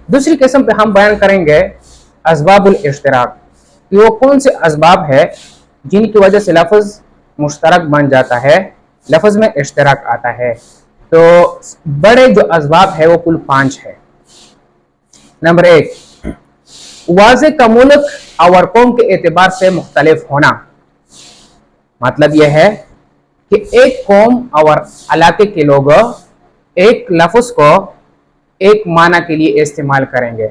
दूसरी किस्म पे हम बयान करेंगे असबाबुल इश्तिराक, कि वो कौन से असबाब है जिनकी वजह से लफ्ज़ मुश्तरक बन जाता है, लफ्ज़ में इश्तिराक आता है। तो बड़े जो असबाब है वो कुल 5 है। नंबर 1, वाज़े का मुल्क और कौम के एतबार से मुख्तलिफ होना। मतलब यह है कि एक कौम और इलाके के लोग एक लफ्ज़ को एक माना के लिए इस्तेमाल करेंगे,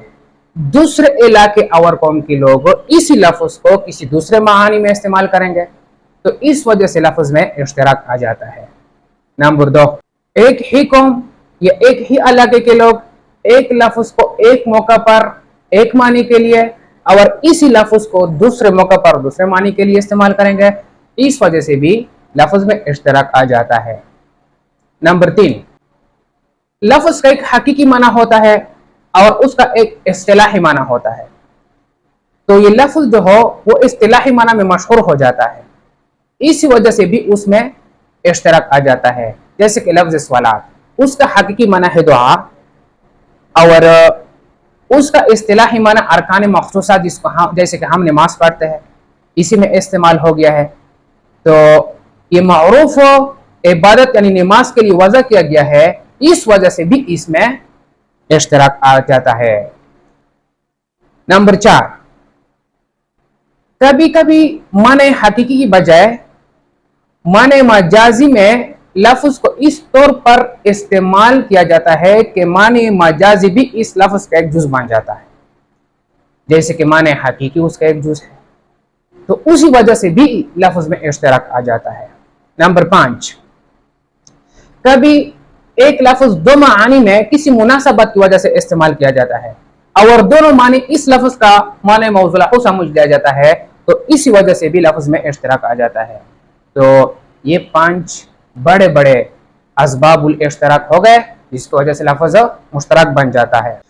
दूसरे इलाके और कौम के लोग इसी लफ्ज़ को किसी दूसरे मानी में इस्तेमाल करेंगे, तो इस वजह से लफ्ज़ में इश्तिराक आ जाता है। नंबर 2, एक ही कौम या एक ही इलाके के लोग एक लफ्ज़ को एक मौका पर एक मानी के लिए और इसी लफ्ज़ को दूसरे मौका पर दूसरे मानी के लिए इस्तेमाल करेंगे, इस वजह से भी लफ्ज़ में इश्तिराक आ जाता है। नंबर 3, लफ्ज़ का एक हकीकी माना होता है और उसका एक इस्तिलाही माना होता है। तो ये लफ्ज़ जो हो वो इस्तिलाही माना में मशहूर हो जाता है, इसी वजह से भी उसमें इश्तिराक आ जाता है। जैसे कि लफ्ज़ सवालात, उसका हकीकी माना है दुआ और उसका इस्तिलाही माना अरकान मखसूसा, जिसको हम जैसे कि हम नमाज पढ़ते हैं इसी में इस्तेमाल हो गया है। तो ये मारूफ इबादत यानी नमाज के लिए वज़ा किया गया है, इस वजह से भी इसमें इश्तिराक आ जाता है। नंबर 4, कभी कभी माने हकीकी की बजाय माने मजाजी में लफ्ज़ को इस तौर पर इस्तेमाल किया जाता है कि माने मजाजी भी इस लफ्ज़ का एक जुज़ बन जाता है, जैसे कि माने हकीकी उसका एक जुज़ है, तो उसी वजह से भी लफ्ज़ में इश्तिराक आ जाता है। नंबर 5, कभी एक लफ्ज़ दो मानी में किसी मुनासबत की वजह से इस्तेमाल किया जाता है और दोनों मानी इस लफ्ज़ का माने मौज़ूअ समझ लिया जाता है, तो इसी वजह से भी लफ्ज़ में इश्तिराक आ जाता है। तो ये 5 बड़े बड़े असबाबुल इश्तिराक हो गए जिसकी वजह से लफ्ज़ मुश्तरक बन जाता है।